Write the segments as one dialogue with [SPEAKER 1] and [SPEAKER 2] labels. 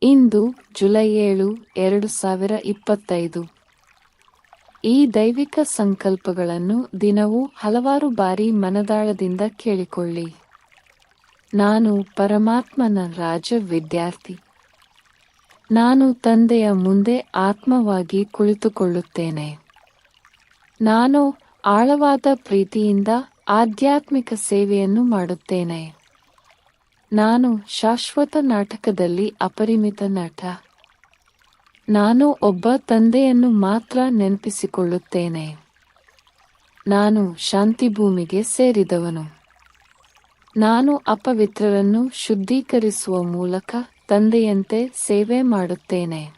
[SPEAKER 1] ಇಂದು July 7, 2025. ಈ ದೈವಿಕ ಸಂಕಲ್ಪಗಳನ್ನು ದಿನವೂ ಹಲವಾರು ಬಾರಿ ಮನದಾಳದಿಂದ ಕೇಳಿಕೊಳ್ಳಿ. ನಾನು ಪರಮಾತ್ಮನ ರಾಜ ವಿದ್ಯಾರ್ಥಿ. ನಾನು ತಂದೆಯ ಮುಂದೆ ಆತ್ಮವಾಗಿ ಕುಳಿತುಕೊಳ್ಳುತ್ತೇನೆ. ನಾನು ಆಳವಾದ ಪ್ರೀತಿಯಿಂದ ಆಧ್ಯಾತ್ಮಿಕ ಸೇವೆಯನ್ನು ಮಾಡುತ್ತೇನೆ. ನಾನು ಶಾಶ್ವತ ನಾಟಕದಲ್ಲಿ ಅಪರಿಮಿತ ನಟ. ನಾನು ಒಬ್ಬ ತಂದೆಯನ್ನು ಮಾತ್ರ ನೆನಪಿಸಿಕೊಳ್ಳುತ್ತೇನೆ. ನಾನು ಶಾಂತಿಭೂಮಿಗೆ ಸೇರಿದವನು. ನಾನು ಅಪವಿತ್ರರನ್ನು ಶುದ್ಧೀಕರಿಸುವ ಮೂಲಕ ತಂದೆಯಂತೆ ಸೇವೆ ಮಾಡುತ್ತೇನೆ.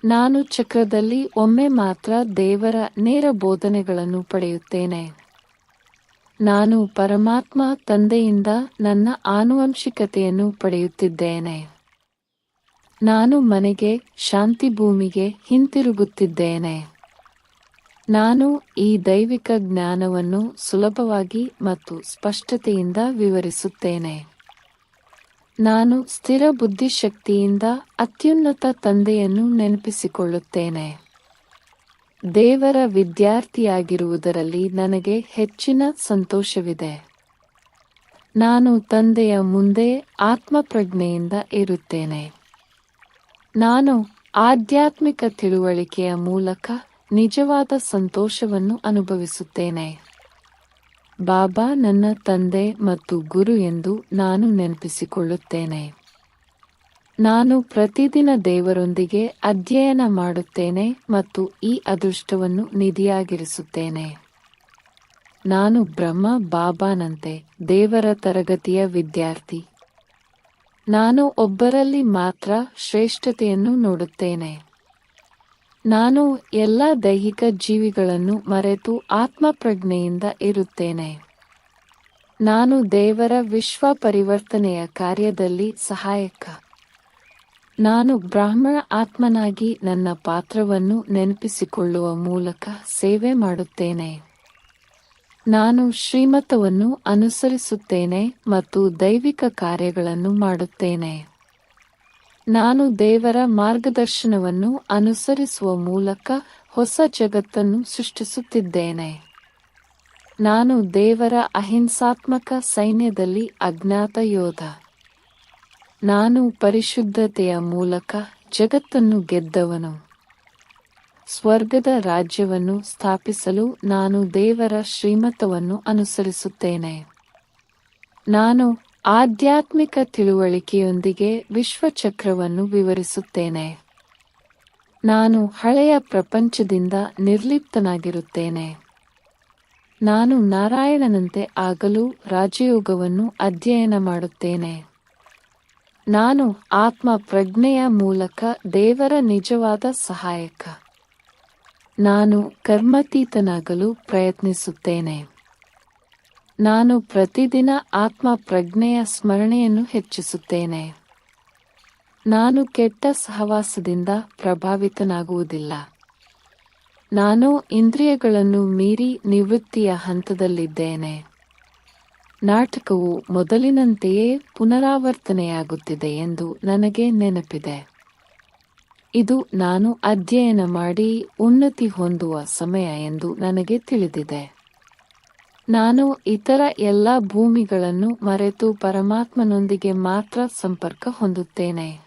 [SPEAKER 1] ನಾನು ಚಕ್ರದಲ್ಲಿ ಒಮ್ಮೆ ಮಾತ್ರ ದೇವರ ನೇರ ಬೋಧನೆಗಳನ್ನು ಪಡೆಯುತ್ತೇನೆ. ನಾನು ಪರಮಾತ್ಮ ತಂದೆಯಿಂದ ನನ್ನ ಆನುವಂಶಿಕತೆಯನ್ನು ಪಡೆಯುತ್ತಿದ್ದೇನೆ. ನಾನು ಮನೆಗೆ, ಶಾಂತಿಭೂಮಿಗೆ ಹಿಂತಿರುಗುತ್ತಿದ್ದೇನೆ. ನಾನು ಈ ದೈವಿಕ ಜ್ಞಾನವನ್ನು ಸುಲಭವಾಗಿ ಮತ್ತು ಸ್ಪಷ್ಟತೆಯಿಂದ ವಿವರಿಸುತ್ತೇನೆ. ನಾನು ಸ್ಥಿರ ಬುದ್ಧಿಶಕ್ತಿಯಿಂದ ಅತ್ಯುನ್ನತ ತಂದೆಯನ್ನು ನೆನಪಿಸಿಕೊಳ್ಳುತ್ತೇನೆ. ದೇವರ ವಿದ್ಯಾರ್ಥಿಯಾಗಿರುವುದರಲ್ಲಿ ನನಗೆ ಹೆಚ್ಚಿನ ಸಂತೋಷವಿದೆ. ನಾನು ತಂದೆಯ ಮುಂದೆ ಆತ್ಮಪ್ರಜ್ಞೆಯಿಂದ ಇರುತ್ತೇನೆ. ನಾನು ಆಧ್ಯಾತ್ಮಿಕ ತಿಳುವಳಿಕೆಯ ಮೂಲಕ ನಿಜವಾದ ಸಂತೋಷವನ್ನು ಅನುಭವಿಸುತ್ತೇನೆ. ಬಾಬಾ ನನ್ನ ತಂದೆ ಮತ್ತು ಗುರು ಎಂದು ನಾನು ನೆನಪಿಸಿಕೊಳ್ಳುತ್ತೇನೆ. ನಾನು ಪ್ರತಿದಿನ ದೇವರೊಂದಿಗೆ ಅಧ್ಯಯನ ಮಾಡುತ್ತೇನೆ ಮತ್ತು ಈ ಅದೃಷ್ಟವನ್ನು ನಿಧಿಯಾಗಿರಿಸುತ್ತೇನೆ. ನಾನು ಬ್ರಹ್ಮ ಬಾಬಾನಂತೆ ದೇವರ ತರಗತಿಯ ವಿದ್ಯಾರ್ಥಿ. ನಾನು ಒಬ್ಬರಲ್ಲಿ ಮಾತ್ರ ಶ್ರೇಷ್ಠತೆಯನ್ನು ನೋಡುತ್ತೇನೆ. ನಾನು ಎಲ್ಲ ದೈಹಿಕ ಜೀವಿಗಳನ್ನು ಮರೆತು ಆತ್ಮಪ್ರಜ್ಞೆಯಿಂದ ಇರುತ್ತೇನೆ. ನಾನು ದೇವರ ವಿಶ್ವ ಪರಿವರ್ತನೆಯ ಕಾರ್ಯದಲ್ಲಿ ಸಹಾಯಕ. ನಾನು ಬ್ರಾಹ್ಮಣ ಆತ್ಮನಾಗಿ ನನ್ನ ಪಾತ್ರವನ್ನು ನೆನಪಿಸಿಕೊಳ್ಳುವ ಮೂಲಕ ಸೇವೆ ಮಾಡುತ್ತೇನೆ. ನಾನು ಶ್ರೀಮತವನ್ನು ಅನುಸರಿಸುತ್ತೇನೆ ಮತ್ತು ದೈವಿಕ ಕಾರ್ಯಗಳನ್ನು ಮಾಡುತ್ತೇನೆ. ನಾನು ದೇವರ ಮಾರ್ಗದರ್ಶನವನ್ನು ಅನುಸರಿಸುವ ಮೂಲಕ ಹೊಸ ಜಗತ್ತನ್ನು ಸೃಷ್ಟಿಸುತ್ತಿದ್ದೇನೆ. ನಾನು ದೇವರ ಅಹಿಂಸಾತ್ಮಕ ಸೈನ್ಯದಲ್ಲಿ ಅಜ್ಞಾತ ಯೋಧ. ನಾನು ಪರಿಶುದ್ಧತೆಯ ಮೂಲಕ ಜಗತ್ತನ್ನು ಗೆದ್ದವನು. ಸ್ವರ್ಗದ ರಾಜ್ಯವನ್ನು ಸ್ಥಾಪಿಸಲು ನಾನು ದೇವರ ಶ್ರೀಮತವನ್ನು ಅನುಸರಿಸುತ್ತೇನೆ. ನಾನು ಆಧ್ಯಾತ್ಮಿಕ ತಿಳುವಳಿಕೆಯೊಂದಿಗೆ ವಿಶ್ವಚಕ್ರವನ್ನು ವಿವರಿಸುತ್ತೇನೆ. ನಾನು ಹಳೆಯ ಪ್ರಪಂಚದಿಂದ ನಿರ್ಲಿಪ್ತನಾಗಿರುತ್ತೇನೆ. ನಾನು ನಾರಾಯಣನಂತೆ ಆಗಲು ರಾಜಯೋಗವನ್ನು ಅಧ್ಯಯನ ಮಾಡುತ್ತೇನೆ. ನಾನು ಆತ್ಮ ಪ್ರಜ್ಞೆಯ ಮೂಲಕ ದೇವರ ನಿಜವಾದ ಸಹಾಯಕ. ನಾನು ಕರ್ಮಾತೀತನಾಗಲು ಪ್ರಯತ್ನಿಸುತ್ತೇನೆ. ನಾನು ಪ್ರತಿದಿನ ಆತ್ಮ ಪ್ರಜ್ಞೆಯ ಸ್ಮರಣೆಯನ್ನು ಹೆಚ್ಚಿಸುತ್ತೇನೆ. ನಾನು ಕೆಟ್ಟ ಸಹವಾಸದಿಂದ ಪ್ರಭಾವಿತನಾಗುವುದಿಲ್ಲ. ನಾನು ಇಂದ್ರಿಯಗಳನ್ನು ಮೀರಿ ನಿವೃತ್ತಿಯ ಹಂತದಲ್ಲಿದ್ದೇನೆ. ನಾಟಕವು ಮೊದಲಿನಂತೆಯೇ ಪುನರಾವರ್ತನೆಯಾಗುತ್ತಿದೆ ಎಂದು ನನಗೆ ನೆನಪಿದೆ. ಇದು ನಾನು ಅಧ್ಯಯನ ಮಾಡಿ ಉನ್ನತಿ ಹೊಂದುವ ಸಮಯ ಎಂದು ನನಗೆ ತಿಳಿದಿದೆ. ನಾನು ಇತರ ಎಲ್ಲ ಭೂಮಿಗಳನ್ನು ಮರೆತು ಪರಮಾತ್ಮನೊಂದಿಗೆ ಮಾತ್ರ ಸಂಪರ್ಕ ಹೊಂದುತ್ತೇನೆ.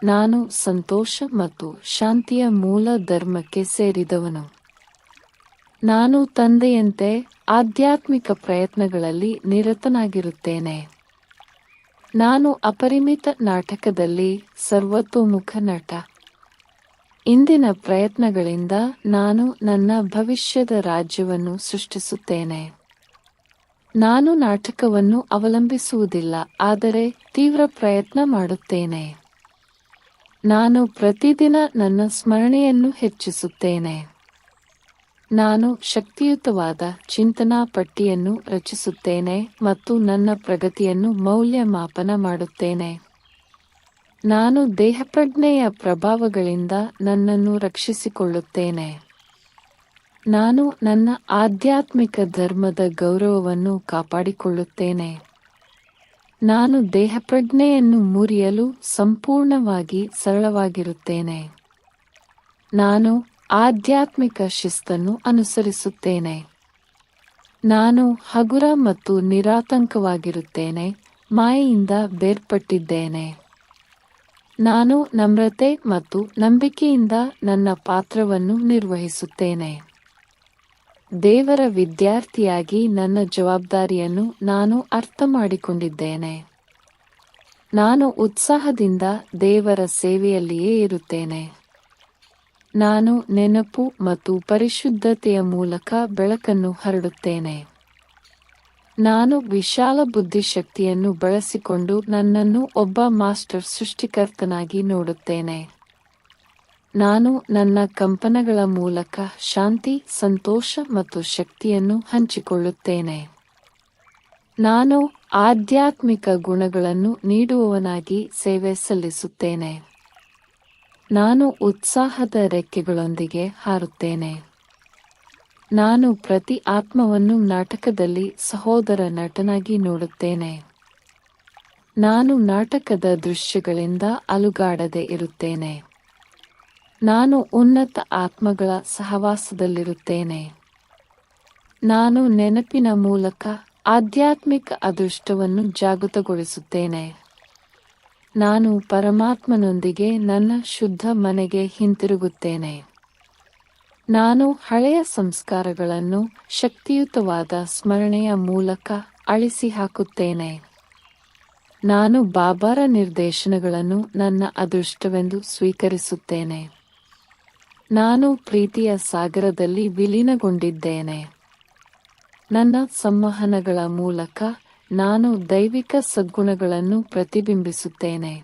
[SPEAKER 1] ನಾನು ಸಂತೋಷ ಮತ್ತು ಶಾಂತಿಯ ಮೂಲ ಧರ್ಮಕ್ಕೆ ಸೇರಿದವನು. ನಾನು ತಂದೆಯಂತೆ ಆಧ್ಯಾತ್ಮಿಕ ಪ್ರಯತ್ನಗಳಲ್ಲಿ ನಿರತನಾಗಿರುತ್ತೇನೆ. ನಾನು ಅಪರಿಮಿತ ನಾಟಕದಲ್ಲಿ ಸರ್ವತೋಮುಖ ನಟ. ಇಂದಿನ ಪ್ರಯತ್ನಗಳಿಂದ ನಾನು ನನ್ನ ಭವಿಷ್ಯದ ರಾಜ್ಯವನ್ನು ಸೃಷ್ಟಿಸುತ್ತೇನೆ. ನಾನು ನಾಟಕವನ್ನು ಅವಲಂಬಿಸುವುದಿಲ್ಲ, ಆದರೆ ತೀವ್ರ ಪ್ರಯತ್ನ ಮಾಡುತ್ತೇನೆ. ನಾನು ಪ್ರತಿದಿನ ನನ್ನ ಸ್ಮರಣೆಯನ್ನು ಹೆಚ್ಚಿಸುತ್ತೇನೆ. ನಾನು ಶಕ್ತಿಯುತವಾದ ಚಿಂತನಾ ಪಟ್ಟಿಯನ್ನು ರಚಿಸುತ್ತೇನೆ ಮತ್ತು ನನ್ನ ಪ್ರಗತಿಯನ್ನು ಮೌಲ್ಯಮಾಪನ ಮಾಡುತ್ತೇನೆ. ನಾನು ದೇಹಪ್ರಜ್ಞೆಯ ಪ್ರಭಾವಗಳಿಂದ ನನ್ನನ್ನು ರಕ್ಷಿಸಿಕೊಳ್ಳುತ್ತೇನೆ. ನಾನು ನನ್ನ ಆಧ್ಯಾತ್ಮಿಕ ಧರ್ಮದ ಗೌರವವನ್ನು ಕಾಪಾಡಿಕೊಳ್ಳುತ್ತೇನೆ. ನಾನು ದೇಹಪ್ರಜ್ಞೆಯನ್ನು ಮುರಿಯಲು ಸಂಪೂರ್ಣವಾಗಿ ಸರಳವಾಗಿರುತ್ತೇನೆ. ನಾನು ಆಧ್ಯಾತ್ಮಿಕ ಶಿಸ್ತನ್ನು ಅನುಸರಿಸುತ್ತೇನೆ. ನಾನು ಹಗುರ ಮತ್ತು ನಿರಾತಂಕವಾಗಿರುತ್ತೇನೆ, ಮಾಯೆಯಿಂದ ಬೇರ್ಪಟ್ಟಿದ್ದೇನೆ. ನಾನು ನಮ್ರತೆ ಮತ್ತು ನಂಬಿಕೆಯಿಂದ ನನ್ನ ಪಾತ್ರವನ್ನು ನಿರ್ವಹಿಸುತ್ತೇನೆ. ದೇವರ ವಿದ್ಯಾರ್ಥಿಯಾಗಿ ನನ್ನ ಜವಾಬ್ದಾರಿಯನ್ನು ನಾನು ಅರ್ಥಮಾಡಿಕೊಂಡಿದ್ದೇನೆ. ನಾನು ಉತ್ಸಾಹದಿಂದ ದೇವರ ಸೇವೆಯಲ್ಲಿಯೇ ಇರುತ್ತೇನೆ. ನಾನು ನೆನಪು ಮತ್ತು ಪರಿಶುದ್ಧತೆಯ ಮೂಲಕ ಬೆಳಕನ್ನು ಹರಡುತ್ತೇನೆ. ನಾನು ವಿಶಾಲ ಬುದ್ಧಿಶಕ್ತಿಯನ್ನು ಬಳಸಿಕೊಂಡು ನನ್ನನ್ನು ಒಬ್ಬ ಮಾಸ್ಟರ್ ಸೃಷ್ಟಿಕರ್ತನಾಗಿ ನೋಡುತ್ತೇನೆ. ನಾನು ನನ್ನ ಕಂಪನಗಳ ಮೂಲಕ ಶಾಂತಿ, ಸಂತೋಷ ಮತ್ತು ಶಕ್ತಿಯನ್ನು ಹಂಚಿಕೊಳ್ಳುತ್ತೇನೆ. ನಾನು ಆಧ್ಯಾತ್ಮಿಕ ಗುಣಗಳನ್ನು ನೀಡುವವನಾಗಿ ಸೇವೆ ಸಲ್ಲಿಸುತ್ತೇನೆ. ನಾನು ಉತ್ಸಾಹದ ರೆಕ್ಕೆಗಳೊಂದಿಗೆ ಹಾರುತ್ತೇನೆ. ನಾನು ಪ್ರತಿ ಆತ್ಮವನ್ನು ನಾಟಕದಲ್ಲಿ ಸಹೋದರ ನಟನಾಗಿ ನೋಡುತ್ತೇನೆ. ನಾನು ನಾಟಕದ ದೃಶ್ಯಗಳಿಂದ ಅಲುಗಾಡದೆ ಇರುತ್ತೇನೆ. ನಾನು ಉನ್ನತ ಆತ್ಮಗಳ ಸಹವಾಸದಲ್ಲಿರುತ್ತೇನೆ. ನಾನು ನೆನಪಿನ ಮೂಲಕ ಆಧ್ಯಾತ್ಮಿಕ ಅದೃಷ್ಟವನ್ನು ಜಾಗೃತಗೊಳಿಸುತ್ತೇನೆ. ನಾನು ಪರಮಾತ್ಮನೊಂದಿಗೆ ನನ್ನ ಶುದ್ಧ ಮನೆಗೆ ಹಿಂತಿರುಗುತ್ತೇನೆ. ನಾನು ಹಳೆಯ ಸಂಸ್ಕಾರಗಳನ್ನು ಶಕ್ತಿಯುತವಾದ ಸ್ಮರಣೆಯ ಮೂಲಕ ಅಳಿಸಿ ಹಾಕುತ್ತೇನೆ. ನಾನು ಬಾಬಾರ ನಿರ್ದೇಶನಗಳನ್ನು ನನ್ನ ಅದೃಷ್ಟವೆಂದು ಸ್ವೀಕರಿಸುತ್ತೇನೆ. ನಾನು ಪ್ರೀತಿಯ ಸಾಗರದಲ್ಲಿ ವಿಲೀನಗೊಂಡಿದ್ದೇನೆ. ನನ್ನ ಸಂವಹನಗಳ ಮೂಲಕ ನಾನು ದೈವಿಕ ಸದ್ಗುಣಗಳನ್ನು ಪ್ರತಿಬಿಂಬಿಸುತ್ತೇನೆ.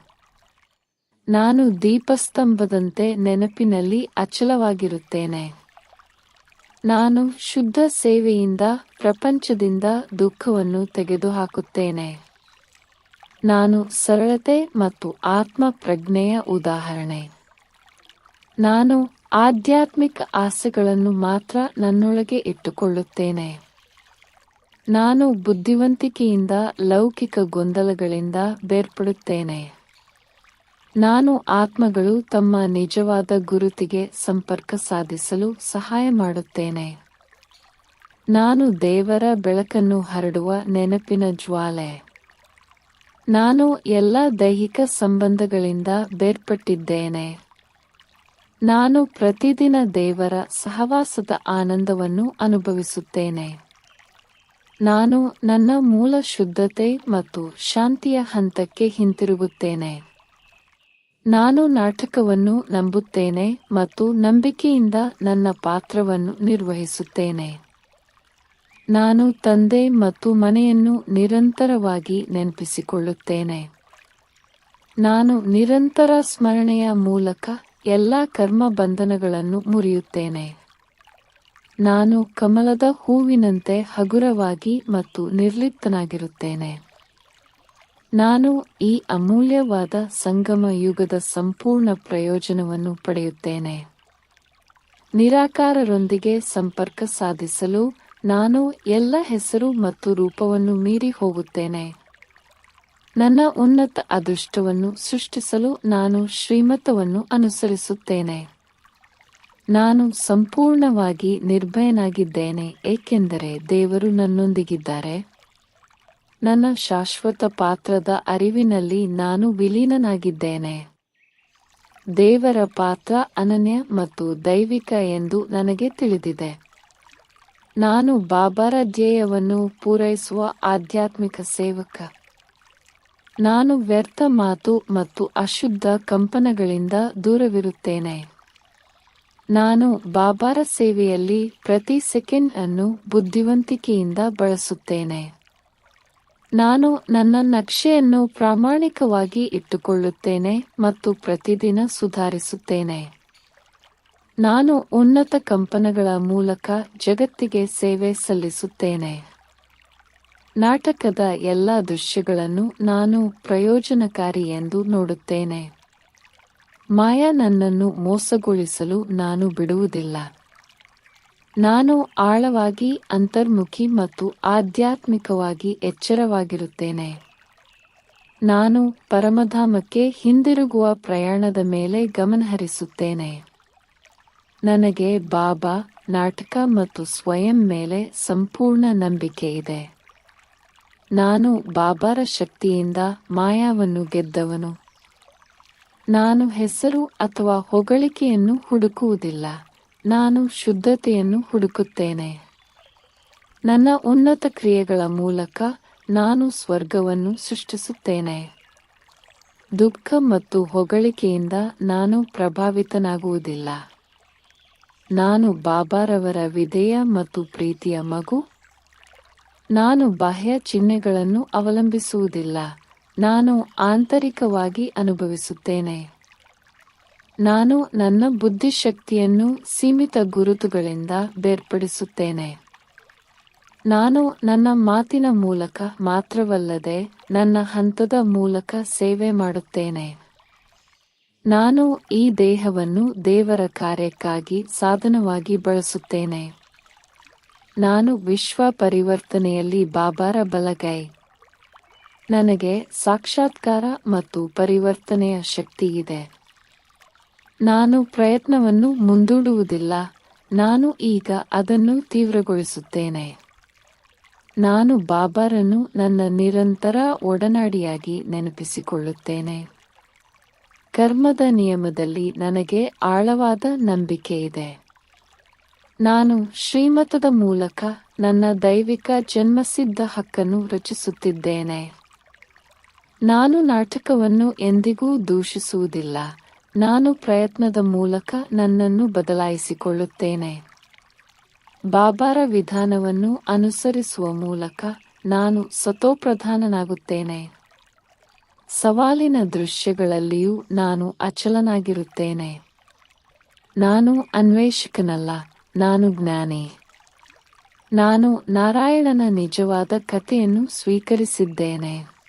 [SPEAKER 1] ನಾನು ದೀಪಸ್ತಂಭದಂತೆ ನೆನಪಿನಲ್ಲಿ ಅಚಲವಾಗಿರುತ್ತೇನೆ. ನಾನು ಶುದ್ಧ ಸೇವೆಯಿಂದ ಪ್ರಪಂಚದಿಂದ ದುಃಖವನ್ನು ತೆಗೆದುಹಾಕುತ್ತೇನೆ. ನಾನು ಸರಳತೆ ಮತ್ತು ಆತ್ಮ ಪ್ರಜ್ಞೆಯ ಉದಾಹರಣೆ. ನಾನು ಆಧ್ಯಾತ್ಮಿಕ ಆಸೆಗಳನ್ನು ಮಾತ್ರ ನನ್ನೊಳಗೆ ಇಟ್ಟುಕೊಳ್ಳುತ್ತೇನೆ. ನಾನು ಬುದ್ಧಿವಂತಿಕೆಯಿಂದ ಲೌಕಿಕ ಗೊಂದಲಗಳಿಂದ ಬೇರ್ಪಡುತ್ತೇನೆ. ನಾನು ಆತ್ಮಗಳು ತಮ್ಮ ನಿಜವಾದ ಗುರುತಿಗೆ ಸಂಪರ್ಕ ಸಾಧಿಸಲು ಸಹಾಯ ಮಾಡುತ್ತೇನೆ. ನಾನು ದೇವರ ಬೆಳಕನ್ನು ಹರಡುವ ನೆನಪಿನ ಜ್ವಾಲೆ. ನಾನು ಎಲ್ಲ ದೈಹಿಕ ಸಂಬಂಧಗಳಿಂದ ಬೇರ್ಪಟ್ಟಿದ್ದೇನೆ. ನಾನು ಪ್ರತಿದಿನ ದೇವರ ಸಹವಾಸದ ಆನಂದವನ್ನು ಅನುಭವಿಸುತ್ತೇನೆ. ನಾನು ನನ್ನ ಮೂಲ ಶುದ್ಧತೆ ಮತ್ತು ಶಾಂತಿಯ ಹಂತಕ್ಕೆ ಹಿಂತಿರುಗುತ್ತೇನೆ. ನಾನು ನಾಟಕವನ್ನು ನಂಬುತ್ತೇನೆ ಮತ್ತು ನಂಬಿಕೆಯಿಂದ ನನ್ನ ಪಾತ್ರವನ್ನು ನಿರ್ವಹಿಸುತ್ತೇನೆ. ನಾನು ತಂದೆ ಮತ್ತು ಮನೆಯನ್ನು ನಿರಂತರವಾಗಿ ನೆನಪಿಸಿಕೊಳ್ಳುತ್ತೇನೆ. ನಾನು ನಿರಂತರ ಸ್ಮರಣೆಯ ಮೂಲಕ ಎಲ್ಲ ಕರ್ಮ ಬಂಧನಗಳನ್ನು ಮುರಿಯುತ್ತೇನೆ. ನಾನು ಕಮಲದ ಹೂವಿನಂತೆ ಹಗುರವಾಗಿ ಮತ್ತು ನಿರ್ಲಿಪ್ತನಾಗಿರುತ್ತೇನೆ. ನಾನು ಈ ಅಮೂಲ್ಯವಾದ ಸಂಗಮ ಯುಗದ ಸಂಪೂರ್ಣ ಪ್ರಯೋಜನವನ್ನು ಪಡೆಯುತ್ತೇನೆ. ನಿರಾಕಾರರೊಂದಿಗೆ ಸಂಪರ್ಕ ಸಾಧಿಸಲು ನಾನು ಎಲ್ಲ ಹೆಸರು ಮತ್ತು ರೂಪವನ್ನು ಮೀರಿ ಹೋಗುತ್ತೇನೆ. ನನ್ನ ಉನ್ನತ ಅದೃಷ್ಟವನ್ನು ಸೃಷ್ಟಿಸಲು ನಾನು ಶ್ರೀಮತವನ್ನು ಅನುಸರಿಸುತ್ತೇನೆ. ನಾನು ಸಂಪೂರ್ಣವಾಗಿ ನಿರ್ಭಯನಾಗಿದ್ದೇನೆ, ಏಕೆಂದರೆ ದೇವರು ನನ್ನೊಂದಿಗಿದ್ದಾರೆ. ನನ್ನ ಶಾಶ್ವತ ಪಾತ್ರದ ಅರಿವಿನಲ್ಲಿ ನಾನು ವಿಲೀನನಾಗಿದ್ದೇನೆ. ದೇವರ ಪಾತ್ರ ಅನನ್ಯ ಮತ್ತು ದೈವಿಕ ಎಂದು ನನಗೆ ತಿಳಿದಿದೆ. ನಾನು ಬಾಬಾರ ಧ್ಯೇಯವನ್ನು ಪೂರೈಸುವ ಆಧ್ಯಾತ್ಮಿಕ ಸೇವಕ. ನಾನು ವ್ಯರ್ಥ ಮಾತು ಮತ್ತು ಅಶುದ್ಧ ಕಂಪನಗಳಿಂದ ದೂರವಿರುತ್ತೇನೆ. ನಾನು ಬಾಬಾರ ಸೇವೆಯಲ್ಲಿ ಪ್ರತಿ ಸೆಕೆಂಡ್ ಅನ್ನು ಬುದ್ಧಿವಂತಿಕೆಯಿಂದ ಬಳಸುತ್ತೇನೆ. ನಾನು ನನ್ನ ನಕ್ಷೆಯನ್ನು ಪ್ರಾಮಾಣಿಕವಾಗಿ ಇಟ್ಟುಕೊಳ್ಳುತ್ತೇನೆ ಮತ್ತು ಪ್ರತಿದಿನ ಸುಧಾರಿಸುತ್ತೇನೆ. ನಾನು ಉನ್ನತ ಕಂಪನಗಳ ಮೂಲಕ ಜಗತ್ತಿಗೆ ಸೇವೆ ಸಲ್ಲಿಸುತ್ತೇನೆ. ನಾಟಕದ ಎಲ್ಲ ದೃಶ್ಯಗಳನ್ನು ನಾನು ಪ್ರಯೋಜನಕಾರಿ ಎಂದು ನೋಡುತ್ತೇನೆ. ಮಾಯಾ ನನ್ನನ್ನು ಮೋಸಗೊಳಿಸಲು ನಾನು ಬಿಡುವುದಿಲ್ಲ. ನಾನು ಆಳವಾಗಿ ಅಂತರ್ಮುಖಿ ಮತ್ತು ಆಧ್ಯಾತ್ಮಿಕವಾಗಿ ಎಚ್ಚರವಾಗಿರುತ್ತೇನೆ. ನಾನು ಪರಮಧಾಮಕ್ಕೆ ಹಿಂದಿರುಗುವ ಪ್ರಯಾಣದ ಮೇಲೆ ಗಮನಹರಿಸುತ್ತೇನೆ. ನನಗೆ ಬಾಬಾ, ನಾಟಕ ಮತ್ತು ಸ್ವಯಂ ಮೇಲೆ ಸಂಪೂರ್ಣ ನಂಬಿಕೆ ಇದೆ. ನಾನು ಬಾಬಾರ ಶಕ್ತಿಯಿಂದ ಮಾಯಾವನ್ನು ಗೆದ್ದವನು. ನಾನು ಹೆಸರು ಅಥವಾ ಹೊಗಳಿಕೆಯನ್ನು ಹುಡುಕುವುದಿಲ್ಲ. ನಾನು ಶುದ್ಧತೆಯನ್ನು ಹುಡುಕುತ್ತೇನೆ. ನನ್ನ ಉನ್ನತ ಕ್ರಿಯೆಗಳ ಮೂಲಕ ನಾನು ಸ್ವರ್ಗವನ್ನು ಸೃಷ್ಟಿಸುತ್ತೇನೆ. ದುಃಖ ಮತ್ತು ಹೊಗಳಿಕೆಯಿಂದ ನಾನು ಪ್ರಭಾವಿತನಾಗುವುದಿಲ್ಲ. ನಾನು ಬಾಬಾರವರ ವಿಧೇಯ ಮತ್ತು ಪ್ರೀತಿಯ ಮಗು. ನಾನು ಬಾಹ್ಯ ಚಿಹ್ನೆಗಳನ್ನು ಅವಲಂಬಿಸುವುದಿಲ್ಲ. ನಾನು ಆಂತರಿಕವಾಗಿ ಅನುಭವಿಸುತ್ತೇನೆ. ನಾನು ನನ್ನ ಬುದ್ಧಿಶಕ್ತಿಯನ್ನು ಸೀಮಿತ ಗುರುತುಗಳಿಂದ ಬೇರ್ಪಡಿಸುತ್ತೇನೆ. ನಾನು ನನ್ನ ಮಾತಿನ ಮೂಲಕ ಮಾತ್ರವಲ್ಲದೆ ನನ್ನ ಹಂತದ ಮೂಲಕ ಸೇವೆ ಮಾಡುತ್ತೇನೆ. ನಾನು ಈ ದೇಹವನ್ನು ದೇವರ ಕಾರ್ಯಕ್ಕಾಗಿ ಸಾಧನವಾಗಿ ಬಳಸುತ್ತೇನೆ. ನಾನು ವಿಶ್ವ ಪರಿವರ್ತನೆಯಲ್ಲಿ ಬಾಬಾರ ಬಲಗೈ. ನನಗೆ ಸಾಕ್ಷಾತ್ಕಾರ ಮತ್ತು ಪರಿವರ್ತನೆಯ ಶಕ್ತಿ ಇದೆ. ನಾನು ಪ್ರಯತ್ನವನ್ನು ಮುಂದೂಡುವುದಿಲ್ಲ. ನಾನು ಈಗ ಅದನ್ನು ತೀವ್ರಗೊಳಿಸುತ್ತೇನೆ. ನಾನು ಬಾಬಾರನ್ನು ನನ್ನ ನಿರಂತರ ಒಡನಾಡಿಯಾಗಿ ನೆನಪಿಸಿಕೊಳ್ಳುತ್ತೇನೆ. ಕರ್ಮದ ನಿಯಮದಲ್ಲಿ ನನಗೆ ಆಳವಾದ ನಂಬಿಕೆ ಇದೆ. ನಾನು ಶ್ರೀಮತದ ಮೂಲಕ ನನ್ನ ದೈವಿಕ ಜನ್ಮಸಿದ್ಧ ಹಕ್ಕನ್ನು ರಚಿಸುತ್ತಿದ್ದೇನೆ. ನಾನು ನಾಟಕವನ್ನು ಎಂದಿಗೂ ದೂಷಿಸುವುದಿಲ್ಲ. ನಾನು ಪ್ರಯತ್ನದ ಮೂಲಕ ನನ್ನನ್ನು ಬದಲಾಯಿಸಿಕೊಳ್ಳುತ್ತೇನೆ. ಬಾಬಾರ ವಿಧಾನವನ್ನು ಅನುಸರಿಸುವ ಮೂಲಕ ನಾನು ಸತೋಪ್ರಧಾನನಾಗುತ್ತೇನೆ. ಸವಾಲಿನ ದೃಶ್ಯಗಳಲ್ಲಿಯೂ ನಾನು ಅಚಲನಾಗಿರುತ್ತೇನೆ. ನಾನು ಅನ್ವೇಷಕನಲ್ಲ, ನಾನು ಜ್ಞಾನಿ. ನಾನು ನಾರಾಯಣನ ನಿಜವಾದ ಕಥೆಯನ್ನು ಸ್ವೀಕರಿಸಿದ್ದೇನೆ.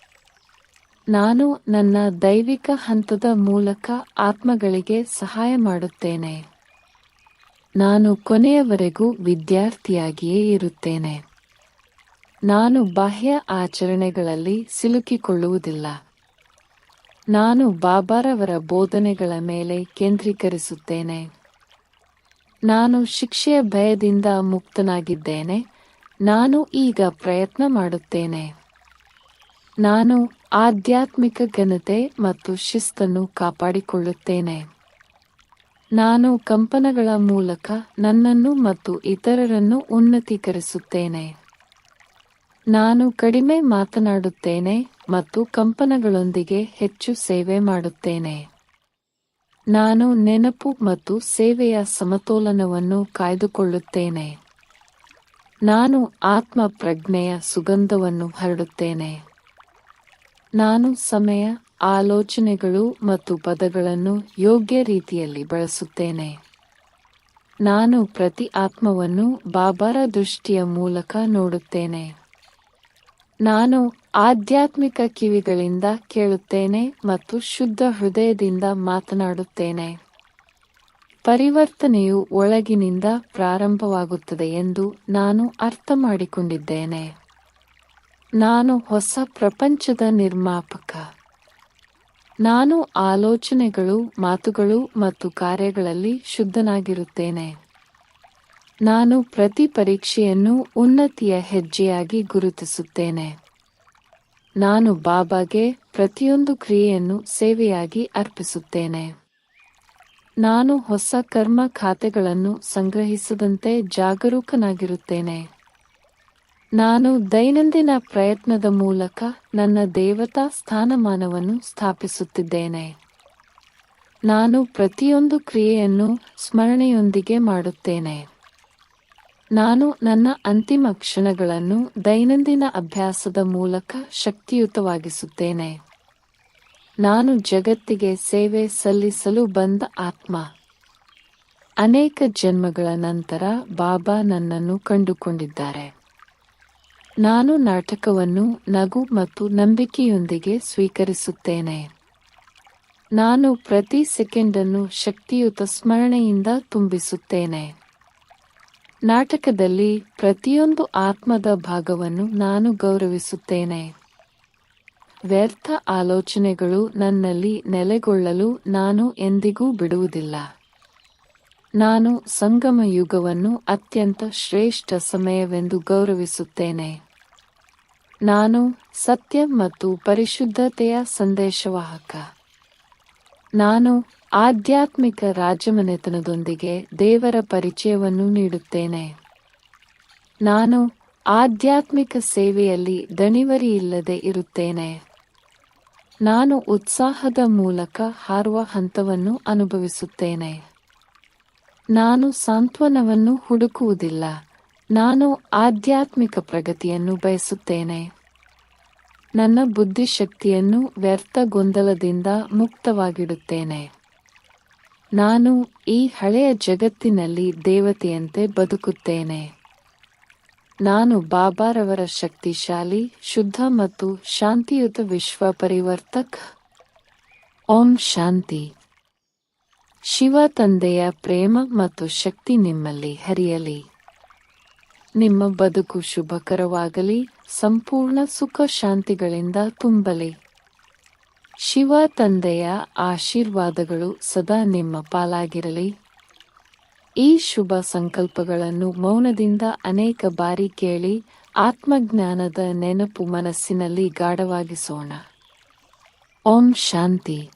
[SPEAKER 1] ನಾನು ನನ್ನ ದೈವಿಕ ಹಂತದ ಮೂಲಕ ಆತ್ಮಗಳಿಗೆ ಸಹಾಯ ಮಾಡುತ್ತೇನೆ. ನಾನು ಕೊನೆಯವರೆಗೂ ವಿದ್ಯಾರ್ಥಿಯಾಗಿಯೇ ಇರುತ್ತೇನೆ. ನಾನು ಬಾಹ್ಯ ಆಚರಣೆಗಳಲ್ಲಿ ಸಿಲುಕಿಕೊಳ್ಳುವುದಿಲ್ಲ. ನಾನು ಬಾಬಾರವರ ಬೋಧನೆಗಳ ಮೇಲೆ ಕೇಂದ್ರೀಕರಿಸುತ್ತೇನೆ. ನಾನು ಶಿಕ್ಷೆಯ ಭಯದಿಂದ ಮುಕ್ತನಾಗಿದ್ದೇನೆ. ನಾನು ಈಗ ಪ್ರಯತ್ನ ಮಾಡುತ್ತೇನೆ. ನಾನು ಆಧ್ಯಾತ್ಮಿಕ ಘನತೆ ಮತ್ತು ಶಿಸ್ತನ್ನು ಕಾಪಾಡಿಕೊಳ್ಳುತ್ತೇನೆ. ನಾನು ಕಂಪನಗಳ ಮೂಲಕ ನನ್ನನ್ನು ಮತ್ತು ಇತರರನ್ನು ಉನ್ನತೀಕರಿಸುತ್ತೇನೆ. ನಾನು ಕಡಿಮೆ ಮಾತನಾಡುತ್ತೇನೆ ಮತ್ತು ಕಂಪನಗಳೊಂದಿಗೆ ಹೆಚ್ಚು ಸೇವೆ ಮಾಡುತ್ತೇನೆ. ನಾನು ನೆನಪು ಮತ್ತು ಸೇವೆಯ ಸಮತೋಲನವನ್ನು ಕಾಯ್ದುಕೊಳ್ಳುತ್ತೇನೆ. ನಾನು ಆತ್ಮ ಪ್ರಜ್ಞೆಯ ಸುಗಂಧವನ್ನು ಹರಡುತ್ತೇನೆ. ನಾನು ಸಮಯ, ಆಲೋಚನೆಗಳು ಮತ್ತು ಪದಗಳನ್ನು ಯೋಗ್ಯ ರೀತಿಯಲ್ಲಿ ಬಳಸುತ್ತೇನೆ. ನಾನು ಪ್ರತಿ ಆತ್ಮವನ್ನು ಬಾಬಾರ ದೃಷ್ಟಿಯ ಮೂಲಕ ನೋಡುತ್ತೇನೆ. ನಾನು ಆಧ್ಯಾತ್ಮಿಕ ಕಿವಿಗಳಿಂದ ಕೇಳುತ್ತೇನೆ ಮತ್ತು ಶುದ್ಧ ಹೃದಯದಿಂದ ಮಾತನಾಡುತ್ತೇನೆ. ಪರಿವರ್ತನೆಯು ಒಳಗಿನಿಂದ ಪ್ರಾರಂಭವಾಗುತ್ತದೆ ಎಂದು ನಾನು ಅರ್ಥಮಾಡಿಕೊಂಡಿದ್ದೇನೆ. ನಾನು ಹೊಸ ಪ್ರಪಂಚದ ನಿರ್ಮಾಪಕ. ನಾನು ಆಲೋಚನೆಗಳು, ಮಾತುಗಳು ಮತ್ತು ಕಾರ್ಯಗಳಲ್ಲಿ ಶುದ್ಧನಾಗಿರುತ್ತೇನೆ. ನಾನು ಪ್ರತಿ ಪರೀಕ್ಷೆಯನ್ನು ಉನ್ನತಿಯ ಹೆಜ್ಜೆಯಾಗಿ ಗುರುತಿಸುತ್ತೇನೆ. ನಾನು ಬಾಬಾಗೆ ಪ್ರತಿಯೊಂದು ಕ್ರಿಯೆಯನ್ನು ಸೇವೆಯಾಗಿ ಅರ್ಪಿಸುತ್ತೇನೆ. ನಾನು ಹೊಸ ಕರ್ಮ ಖಾತೆಗಳನ್ನು ಸಂಗ್ರಹಿಸದಂತೆ ಜಾಗರೂಕನಾಗಿರುತ್ತೇನೆ. ನಾನು ದೈನಂದಿನ ಪ್ರಯತ್ನದ ಮೂಲಕ ನನ್ನ ದೇವತಾ ಸ್ಥಾನಮಾನವನ್ನು ಸ್ಥಾಪಿಸುತ್ತಿದ್ದೇನೆ. ನಾನು ಪ್ರತಿಯೊಂದು ಕ್ರಿಯೆಯನ್ನು ಸ್ಮರಣೆಯೊಂದಿಗೆ ಮಾಡುತ್ತೇನೆ. ನಾನು ನನ್ನ ಅಂತಿಮ ಕ್ಷಣಗಳನ್ನು ದೈನಂದಿನ ಅಭ್ಯಾಸದ ಮೂಲಕ ಶಕ್ತಿಯುತವಾಗಿಸುತ್ತೇನೆ. ನಾನು ಜಗತ್ತಿಗೆ ಸೇವೆ ಸಲ್ಲಿಸಲು ಬಂದ ಆತ್ಮ. ಅನೇಕ ಜನ್ಮಗಳ ನಂತರ ಬಾಬಾ ನನ್ನನ್ನು ಕಂಡುಕೊಂಡಿದ್ದಾರೆ. ನಾನು ನಾಟಕವನ್ನು ನಗು ಮತ್ತು ನಂಬಿಕೆಯೊಂದಿಗೆ ಸ್ವೀಕರಿಸುತ್ತೇನೆ. ನಾನು ಪ್ರತಿ ಸೆಕೆಂಡನ್ನು ಶಕ್ತಿಯುತ ಸ್ಮರಣೆಯಿಂದ ತುಂಬಿಸುತ್ತೇನೆ. ನಾಟಕದಲ್ಲಿ ಪ್ರತಿಯೊಂದು ಆತ್ಮದ ಭಾಗವನ್ನು ನಾನು ಗೌರವಿಸುತ್ತೇನೆ. ವ್ಯರ್ಥ ಆಲೋಚನೆಗಳು ನನ್ನಲ್ಲಿ ನೆಲೆಗೊಳ್ಳಲು ನಾನು ಎಂದಿಗೂ ಬಿಡುವುದಿಲ್ಲ. ನಾನು ಸಂಗಮ ಯುಗವನ್ನು ಅತ್ಯಂತ ಶ್ರೇಷ್ಠ ಸಮಯವೆಂದು ಗೌರವಿಸುತ್ತೇನೆ. ನಾನು ಸತ್ಯ ಮತ್ತು ಪರಿಶುದ್ಧತೆಯ ಸಂದೇಶವಾಹಕ. ನಾನು ಆಧ್ಯಾತ್ಮಿಕ ರಾಜಮನೆತನದೊಂದಿಗೆ ದೇವರ ಪರಿಚಯವನ್ನು ನೀಡುತ್ತೇನೆ. ನಾನು ಆಧ್ಯಾತ್ಮಿಕ ಸೇವೆಯಲ್ಲಿ ದಣಿವರಿಯಿಲ್ಲದೆ ಇರುತ್ತೇನೆ. ನಾನು ಉತ್ಸಾಹದ ಮೂಲಕ ಹಾರುವ ಹಂತವನ್ನು ಅನುಭವಿಸುತ್ತೇನೆ. ನಾನು ಸಾಂತ್ವನವನ್ನು ಹುಡುಕುವುದಿಲ್ಲ. ನಾನು ಆಧ್ಯಾತ್ಮಿಕ ಪ್ರಗತಿಯನ್ನು ಬಯಸುತ್ತೇನೆ. ನನ್ನ ಬುದ್ಧಿಶಕ್ತಿಯನ್ನು ವ್ಯರ್ಥ ಗೊಂದಲದಿಂದ ಮುಕ್ತವಾಗಿಡುತ್ತೇನೆ. ನಾನು ಈ ಹಳೆಯ ಜಗತ್ತಿನಲ್ಲಿ ದೇವತೆಯಂತೆ ಬದುಕುತ್ತೇನೆ. ನಾನು ಬಾಬಾರವರ ಶಕ್ತಿಶಾಲಿ, ಶುದ್ಧ ಮತ್ತು ಶಾಂತಿಯುತ ವಿಶ್ವ ಪರಿವರ್ತಕ. ಓಂ ಶಾಂತಿ. ಶಿವ ತಂದೆಯ ಪ್ರೇಮ ಮತ್ತು ಶಕ್ತಿ ನಿಮ್ಮಲ್ಲಿ ಹರಿಯಲಿ. ನಿಮ್ಮ ಬದುಕು ಶುಭಕರವಾಗಲಿ, ಸಂಪೂರ್ಣ ಸುಖ ಶಾಂತಿಗಳಿಂದ ತುಂಬಲಿ. ಶಿವ ತಂದೆಯ ಆಶೀರ್ವಾದಗಳು ಸದಾ ನಿಮ್ಮ ಪಾಲಾಗಿರಲಿ. ಈ ಶುಭ ಸಂಕಲ್ಪಗಳನ್ನು ಮೌನದಿಂದ ಅನೇಕ ಬಾರಿ ಕೇಳಿ ಆತ್ಮಜ್ಞಾನದ ನೆನಪು ಮನಸ್ಸಿನಲ್ಲಿ ಗಾಢವಾಗಿಸೋಣ. ಓಂ ಶಾಂತಿ.